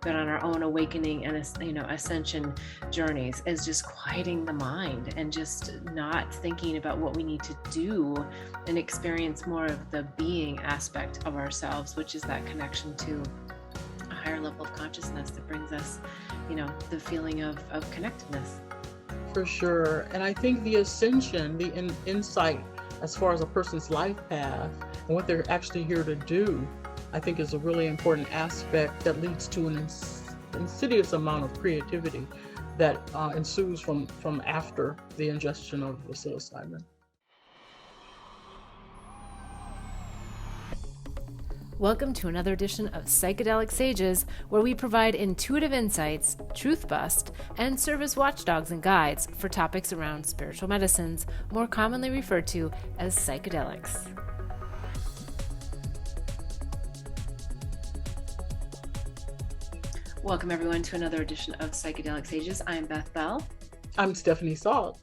been on our own awakening and ascension journeys, is just quieting the mind and just not thinking about what we need to do, and experience more of the being aspect of ourselves, which is that connection to a higher level of consciousness that brings us, the feeling of connectedness. For sure. And I think the ascension, the insight as far as a person's life path and what they're actually here to do, I think is a really important aspect that leads to an insidious amount of creativity that ensues from after the ingestion of the psilocybin. Welcome to another edition of Psychedelic Sages, where we provide intuitive insights, truth bust, and service watchdogs and guides for topics around spiritual medicines, more commonly referred to as psychedelics. Welcome everyone to another edition of Psychedelic Sages. I'm Beth Bell. I'm Stephanie Salt.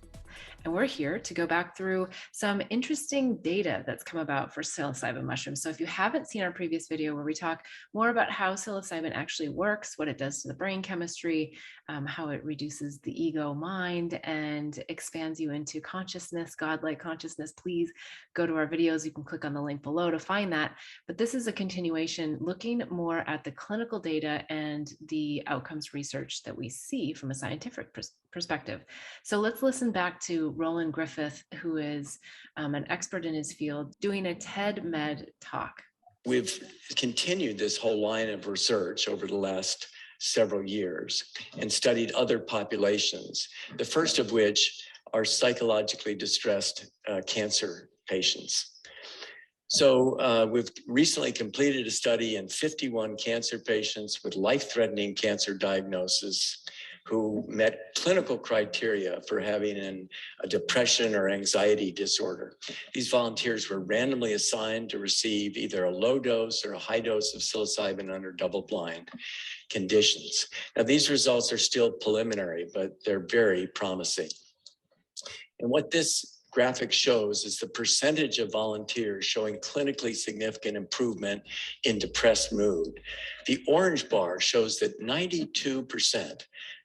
And we're here to go back through some interesting data that's come about for psilocybin mushrooms. So if you haven't seen our previous video where we talk more about how psilocybin actually works, what it does to the brain chemistry, how it reduces the ego mind and expands you into consciousness, godlike consciousness, please go to our videos. You can click on the link below to find that. But this is a continuation looking more at the clinical data and the outcomes research that we see from a scientific perspective. So let's listen back to Roland Griffith, who is an expert in his field, doing a TED Med talk. We've continued this whole line of research over the last several years and studied other populations, the first of which are psychologically distressed cancer patients. So we've recently completed a study in 51 cancer patients with life-threatening cancer diagnosis who met clinical criteria for having a depression or anxiety disorder. These volunteers were randomly assigned to receive either a low dose or a high dose of psilocybin under double-blind conditions. Now, these results are still preliminary, but they're very promising. And what this graphic shows is the percentage of volunteers showing clinically significant improvement in depressed mood. The orange bar shows that 92%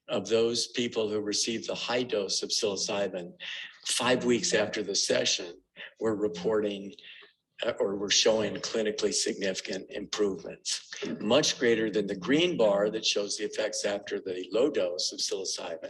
of those people who received the high dose of psilocybin 5 weeks after the session were reporting or were showing clinically significant improvements, much greater than the green bar that shows the effects after the low dose of psilocybin.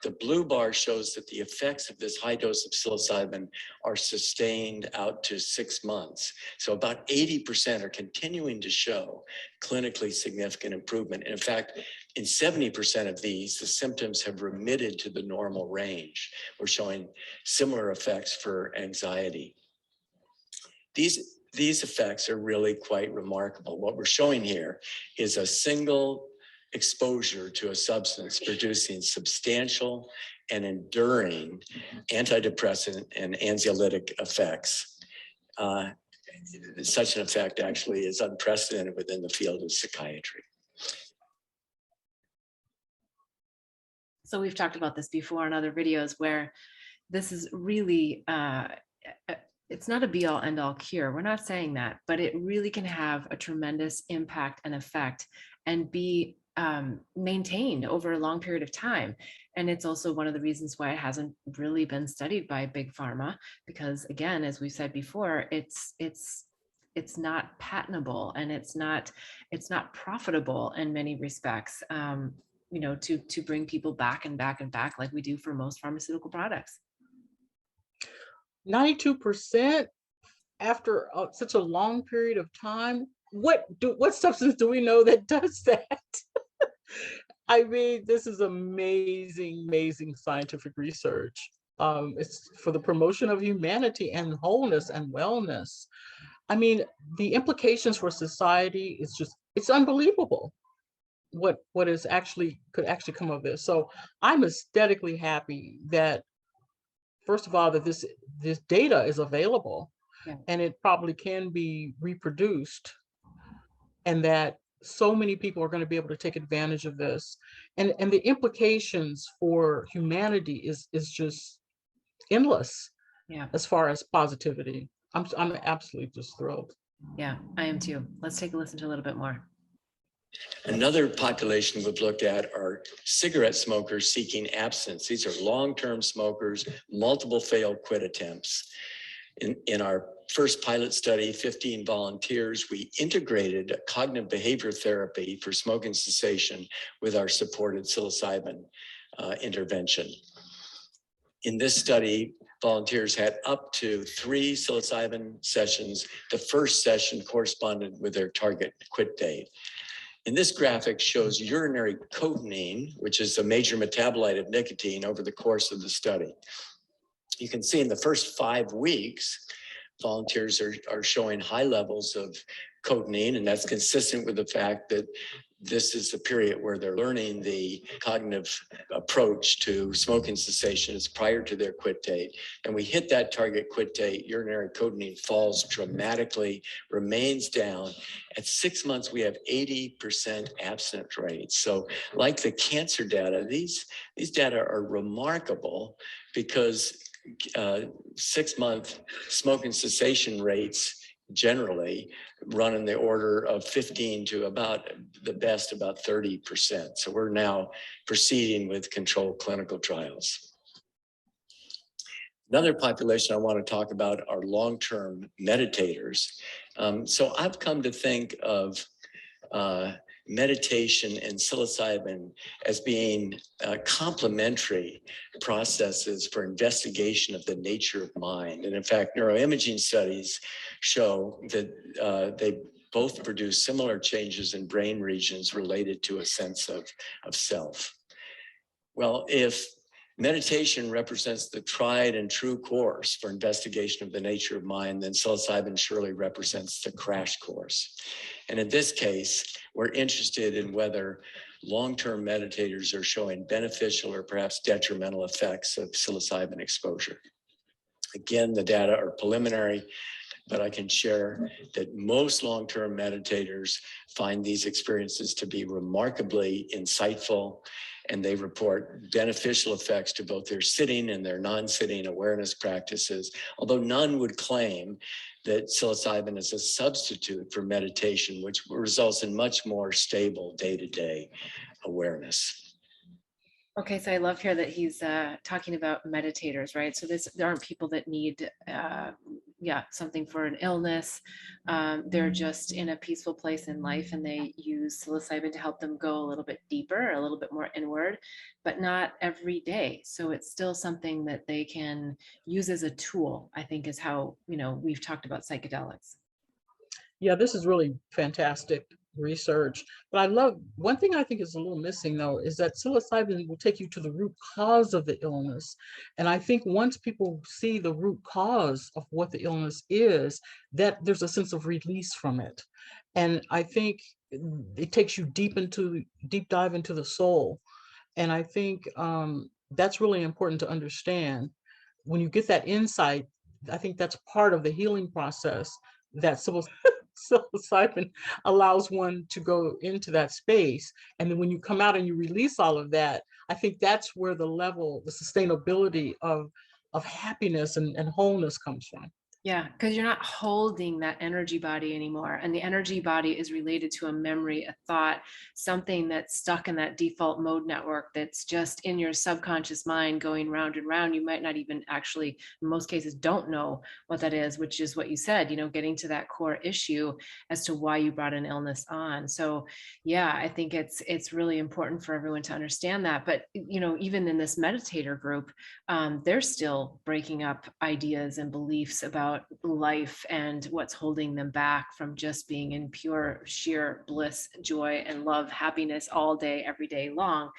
The blue bar shows that the effects of this high dose of psilocybin are sustained out to 6 months. So about 80% are continuing to show clinically significant improvement. And in fact, in 70% of these, the symptoms have remitted to the normal range. We're showing similar effects for anxiety. These effects are really quite remarkable. What we're showing here is a single exposure to a substance producing substantial and enduring antidepressant and anxiolytic effects. Such an effect actually is unprecedented within the field of psychiatry. So we've talked about this before in other videos where this is really, it's not a be all end all cure. We're not saying that, but it really can have a tremendous impact and effect and be maintained over a long period of time. And it's also one of the reasons why it hasn't really been studied by big pharma, because again, as we said before, it's not patentable and it's not profitable in many respects. To bring people back and back and back like we do for most pharmaceutical products. 92% after such a long period of time. What substance do we know that does that? I mean, this is amazing scientific research. It's for the promotion of humanity and wholeness and wellness. I mean, the implications for society it's unbelievable what could actually come of this. So I'm aesthetically happy that, first of all, that this data is available, yeah, and it probably can be reproduced, and that so many people are going to be able to take advantage of this, and the implications for humanity is just endless. Yeah. As far as positivity, I'm absolutely just thrilled. Yeah, I am too. Let's take a listen to a little bit more. Another population we've looked at are cigarette smokers seeking abstinence. These are long-term smokers, multiple failed quit attempts. In our first pilot study, 15 volunteers, we integrated a cognitive behavior therapy for smoking cessation with our supported psilocybin intervention. In this study, volunteers had up to 3 psilocybin sessions. The first session corresponded with their target quit date. And this graphic shows urinary cotinine, which is a major metabolite of nicotine, over the course of the study. You can see in the first 5 weeks, volunteers are showing high levels of cotinine, and that's consistent with the fact that this is the period where they're learning the cognitive approach to smoking cessation. It's prior to their quit date. And we hit that target quit date, urinary cotinine falls dramatically, remains down. At 6 months, we have 80% abstinence rates. So like the cancer data, these data are remarkable because 6-month smoking cessation rates generally run in the order of 15 to about the best, about 30%. So we're now proceeding with controlled clinical trials. Another population I want to talk about are long-term meditators. So I've come to think of meditation and psilocybin as being complementary processes for investigation of the nature of mind. And in fact, neuroimaging studies show that they both produce similar changes in brain regions related to a sense of self. Well, if meditation represents the tried and true course for investigation of the nature of mind, then psilocybin surely represents the crash course. And in this case, we're interested in whether long-term meditators are showing beneficial or perhaps detrimental effects of psilocybin exposure. Again, the data are preliminary, but I can share that most long-term meditators find these experiences to be remarkably insightful, and they report beneficial effects to both their sitting and their non-sitting awareness practices, although none would claim that psilocybin is a substitute for meditation, which results in much more stable day-to-day awareness. Okay, so I love here that he's talking about meditators, right? So there aren't people that need, something for an illness. They're just in a peaceful place in life, and they use psilocybin to help them go a little bit deeper, a little bit more inward, but not every day. So it's still something that they can use as a tool, I think, is how, we've talked about psychedelics. Yeah, this is really fantastic research. But I love, one thing I think is a little missing though, is that psilocybin will take you to the root cause of the illness. And I think once people see the root cause of what the illness is, that there's a sense of release from it. And I think it takes you deep dive into the soul. And I think that's really important to understand. When you get that insight, I think that's part of the healing process that psilocybin allows one to go into that space. And then when you come out and you release all of that, I think that's where the sustainability of happiness and wholeness comes from. Yeah, because you're not holding that energy body anymore. And the energy body is related to a memory, a thought, something that's stuck in that default mode network that's just in your subconscious mind going round and round. You might not even actually, in most cases, don't know what that is, which is what you said, getting to that core issue as to why you brought an illness on. So yeah, I think it's really important for everyone to understand that. But, even in this meditator group, they're still breaking up ideas and beliefs about life and what's holding them back from just being in pure, sheer bliss, joy, and love, happiness all day, every day long.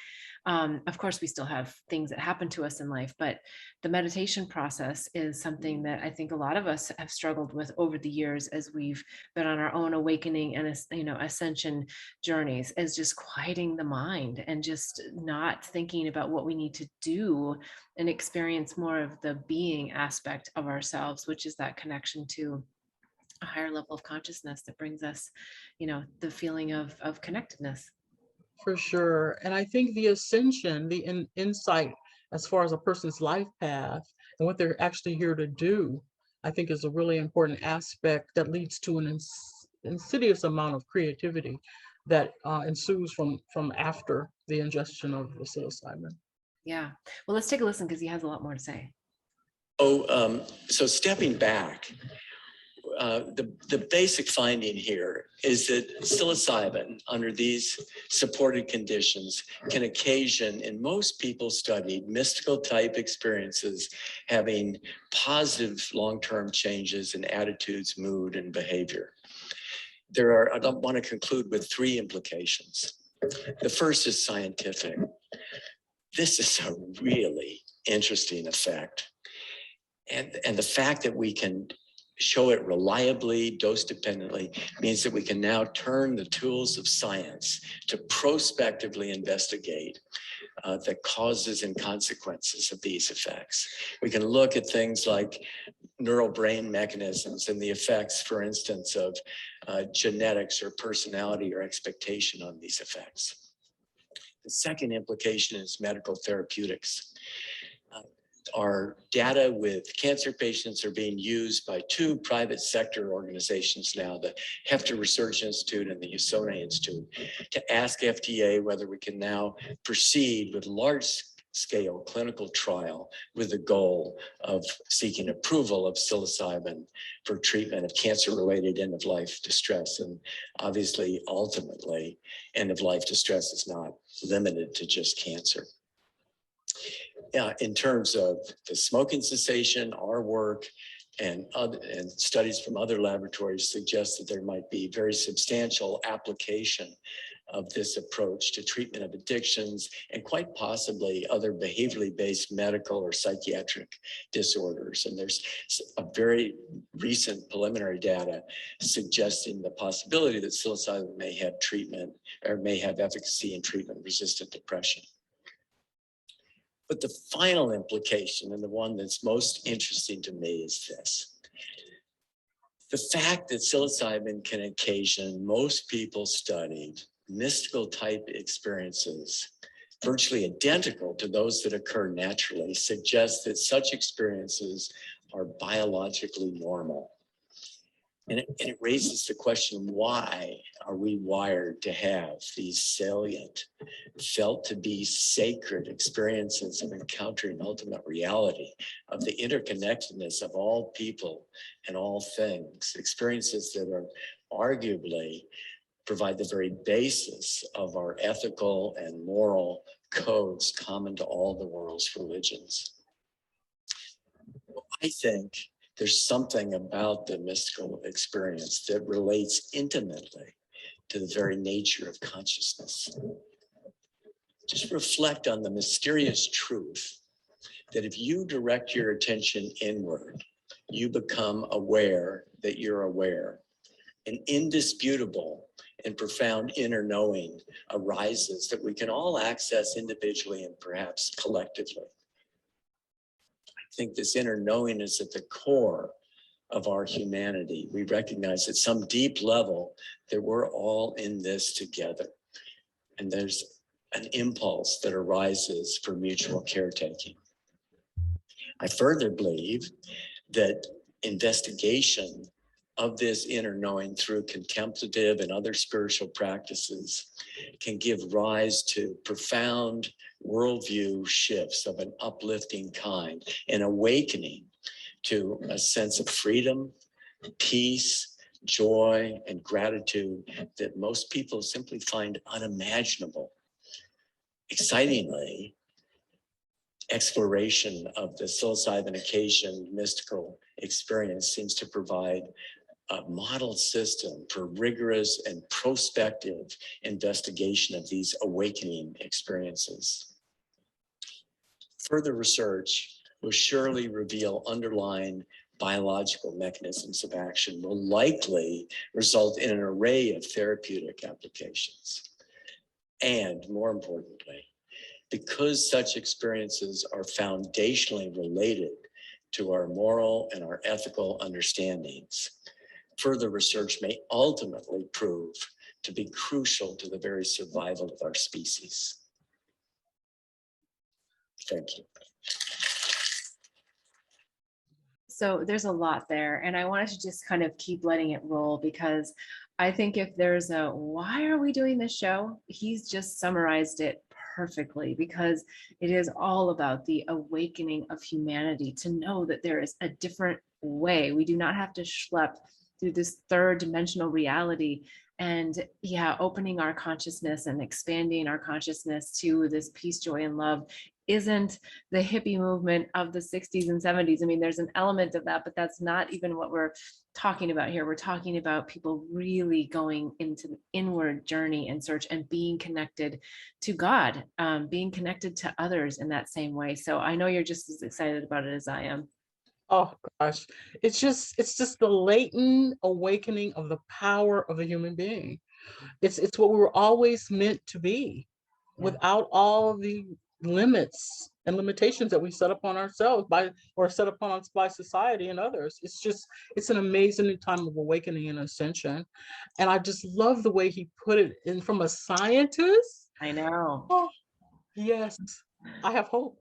Of course, we still have things that happen to us in life, but the meditation process is something that I think a lot of us have struggled with over the years as we've been on our own awakening and ascension journeys, is just quieting the mind and just not thinking about what we need to do and experience more of the being aspect of ourselves, which is that connection to a higher level of consciousness that brings us, the feeling of connectedness. For sure. And I think the ascension, the insight as far as a person's life path and what they're actually here to do, I think is a really important aspect that leads to an insidious amount of creativity that ensues from after the ingestion of the psilocybin. Yeah. Well, let's take a listen because he has a lot more to say. So stepping back, the basic finding here is that psilocybin, under these supported conditions, can occasion, in most people studied, mystical type experiences having positive long-term changes in attitudes, mood, and behavior. I don't want to conclude with 3 implications. The first is scientific. This is a really interesting effect. And the fact that we can show it reliably, dose dependently, means that we can now turn the tools of science to prospectively investigate the causes and consequences of these effects. We can look at things like neural brain mechanisms and the effects, for instance, of genetics or personality or expectation on these effects. The second implication is medical therapeutics. Our data with cancer patients are being used by 2 private sector organizations now, the Hefter Research Institute and the Usona Institute, to ask FDA whether we can now proceed with large-scale clinical trial with the goal of seeking approval of psilocybin for treatment of cancer-related end-of-life distress. And obviously, ultimately, end-of-life distress is not limited to just cancer. In terms of the smoking cessation, our work and studies from other laboratories suggest that there might be very substantial application of this approach to treatment of addictions and quite possibly other behaviorally based medical or psychiatric disorders. And there's a very recent preliminary data suggesting the possibility that psilocybin may have treatment or may have efficacy in treatment-resistant depression. But the final implication, and the one that's most interesting to me, is this. The fact that psilocybin can occasion most people studied mystical type experiences virtually identical to those that occur naturally suggests that such experiences are biologically normal. And it raises the question, why are we wired to have these salient, felt to be sacred experiences of encountering ultimate reality, of the interconnectedness of all people and all things, experiences that are arguably provide the very basis of our ethical and moral codes common to all the world's religions? Well, I think there's something about the mystical experience that relates intimately to the very nature of consciousness. Just reflect on the mysterious truth that if you direct your attention inward, you become aware that you're aware. An indisputable and profound inner knowing arises that we can all access individually and perhaps collectively. I think this inner knowing is at the core of our humanity. We recognize at some deep level that we're all in this together. And there's an impulse that arises for mutual caretaking. I further believe that investigation of this inner knowing through contemplative and other spiritual practices can give rise to profound worldview shifts of an uplifting kind, an awakening to a sense of freedom, peace, joy, and gratitude that most people simply find unimaginable. Excitingly, exploration of the psilocybin occasioned mystical experience seems to provide a model system for rigorous and prospective investigation of these awakening experiences. Further research will surely reveal underlying biological mechanisms of action, will likely result in an array of therapeutic applications. And more importantly, because such experiences are foundationally related to our moral and our ethical understandings, further research may ultimately prove to be crucial to the very survival of our species. Thank you. So there's a lot there. And I wanted to just kind of keep letting it roll, because I think if there's a why are we doing this show, he's just summarized it perfectly, because it is all about the awakening of humanity to know that there is a different way. We do not have to schlep through this third dimensional reality. And yeah, opening our consciousness and expanding our consciousness to this peace, joy, and love isn't the hippie movement of the 60s and 70s. I mean, there's an element of that, but that's not even what we're talking about here. We're talking about people really going into the inward journey and search and being connected to God, being connected to others in that same way. So I know you're just as excited about it as I am. Oh gosh, it's just the latent awakening of the power of the human being. It's what we were always meant to be, Yeah. without all the limits and limitations that we set upon ourselves by, or set upon us by society and others. It's an amazing time of awakening and ascension. And I just love the way he put it in from a scientist. I know. Oh, yes, I have hope.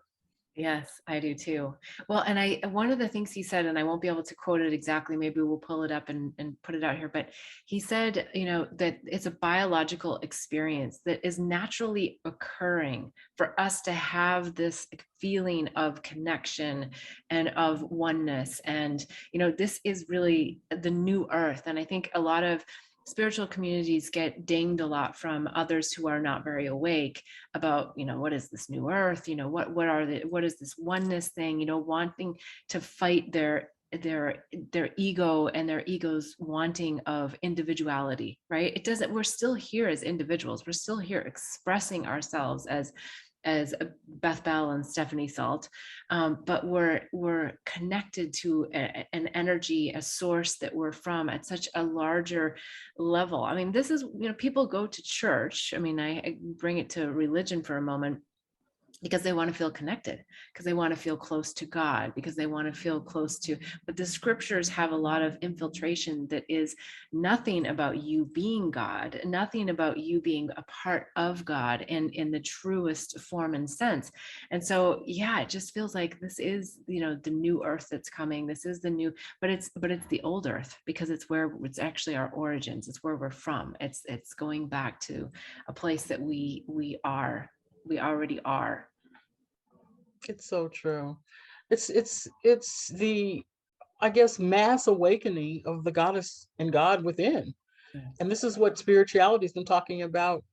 Yes, I do too. Well, and one of the things he said, and I won't be able to quote it exactly, maybe we'll pull it up and put it out here, but he said, that it's a biological experience that is naturally occurring for us to have this feeling of connection and of oneness. And, this is really the new earth. And I think a lot of spiritual communities get dinged a lot from others who are not very awake about, what is this new earth? What is this oneness thing? Wanting to fight their ego and their ego's wanting of individuality, right? We're still here as individuals. We're still here expressing ourselves as Beth Bell and Stephanie Salt, but we're connected to an energy, a source that we're from at such a larger level. I mean, this is, people go to church. I mean, I bring it to religion for a moment, because they want to feel connected, because they want to feel close to God, because they want to feel close to, but the scriptures have a lot of infiltration that is nothing about you being God, nothing about you being a part of God in the truest form and sense. And so, yeah, it just feels like this is, the new earth that's coming. This is the new, but it's the old earth, because it's actually our origins. It's where we're from. It's going back to a place that we already are. It's so true. It's the, I guess, mass awakening of the goddess and God within. Yes. And this is what spirituality has been talking about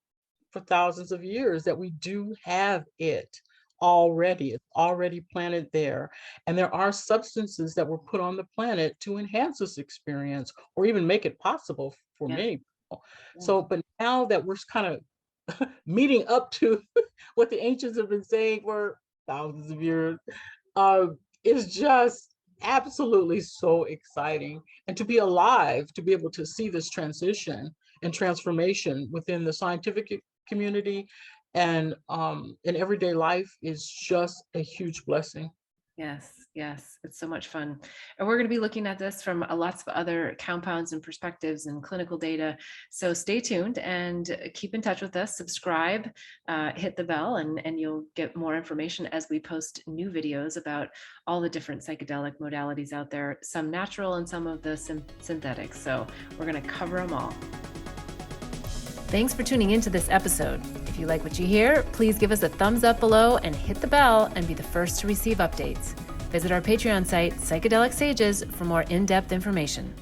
for thousands of years, that we do have it already. It's already planted there. And there are substances that were put on the planet to enhance this experience, or even make it possible for Yeah. many people. Yeah. So, but now that we're kind of meeting up to what the ancients have been saying for thousands of years, is just absolutely so exciting. And to be alive, to be able to see this transition and transformation within the scientific community and in everyday life is just a huge blessing. Yes, it's so much fun. And we're going to be looking at this from lots of other compounds and perspectives and clinical data. So stay tuned and keep in touch with us, subscribe, hit the bell, and you'll get more information as we post new videos about all the different psychedelic modalities out there, some natural and some of the synthetic. So we're going to cover them all. Thanks for tuning into this episode. If you like what you hear, please give us a thumbs up below and hit the bell and be the first to receive updates. Visit our Patreon site, Psychedelic Sages, for more in-depth information.